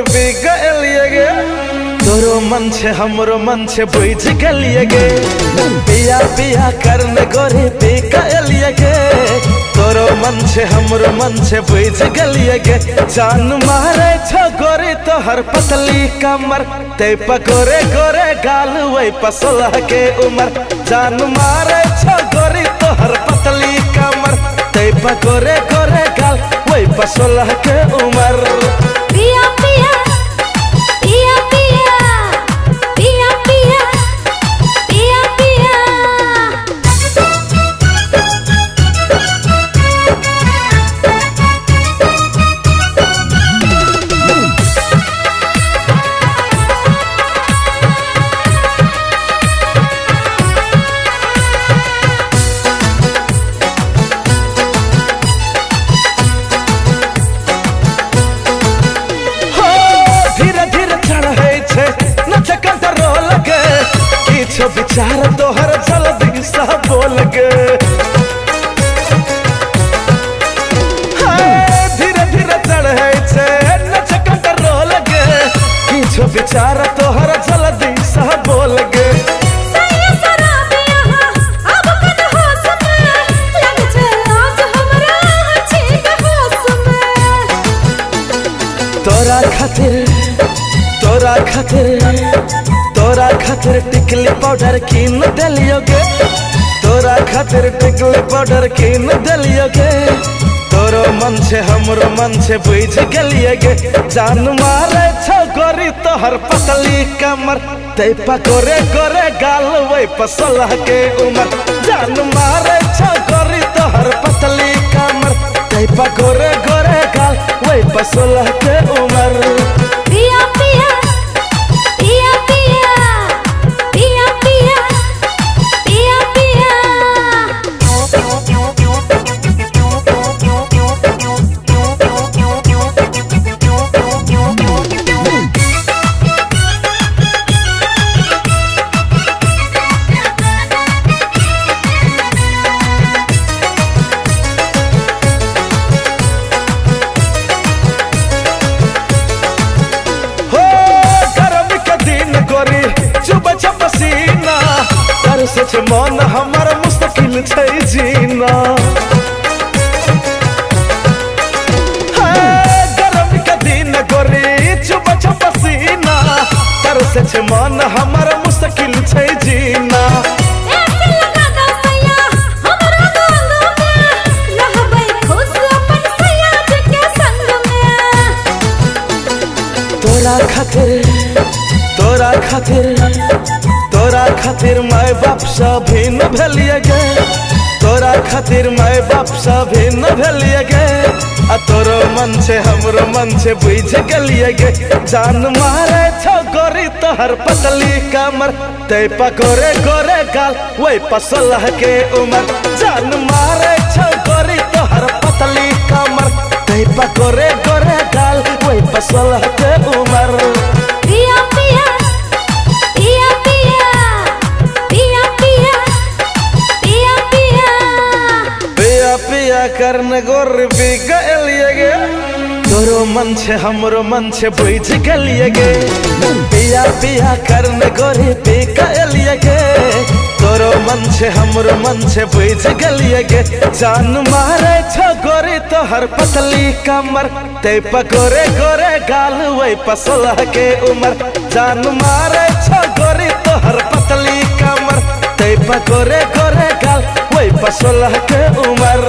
बिगलिए गे तोरो मन छे हमरो मन छे बुझ गलिए गे पिया पिया करने गोरी बिगलिए गे तोरो मन छे हमरो मन छे बुझ गलिए गे जान मारे छो गोरी तोहर पतली कमर ते पकोरे गोरे गाल वही पसोलह के उमर जान मारे छो गोरी तोहर पतली कमर ते पकोरे गोरे गाल वही पसोलह के उमर पिया पिया पिया पिया पिया पिया पिया विचार तोहर जल्दी सा बोल गे धीरे धीरे चढ़े छे नच कंट्रोल गे किछो विचार तोहर जल्दी सा बोल गे तोरा खातिर टिकली पाउडर कीन दिलियो गे तोरा खातिर टिकली पाउडर कीन दिलियो गे तोरो मन छे हमरो मन छे बुझ गलिए गे जान मारे छो गोरी तोहर पतली कमर ते पकोरे गोरे गाल वही पसलह के उमर जान मारे छो गोरी तोहर पतली कमर ते पकोरे गोरे गाल वही पसलह के उमर पिया पिया पिया पिया पिया पिया पिया सच मन हमार मुश्किल छै जीना गरम के दिन गोरी चुप चुप पसीना कर सच मन हमार मुश्किल छै जीना तोरा खातिर माय बाप सभी न भेलिए गे तोरा खातिर माय बाप सभी न भेलिए गे आ तोरो मन छे हमरो मन छे बुझ गलिए गे जान मारे छो गोरी तोहर पतली कमर ते पकोरे गोरे गाल वही पसलह के उमर जान मारे छो गोरी तोहर पतली कमर ते पकोरे गोरे गाल वही पसलह के उमर पिया पिया पिया पिया पिया पिया पिया पिया पिया करने गोर बिगलिए गे तोरो मन छे हमरो मन छे बुझ गलिए गे पिया पिया करने गोरी बिगलिए गे तोरो मन छे हमरो मन छे बुझ गलिए गे जान मारे छो गोरी तोहर पतली कमर ते पकोरे गोरे गाल वही पसलह के उमर जान मारे छो गोरी तोहर पतली कमर ते पकोरे गोरे गाल वही पसलह के उमर।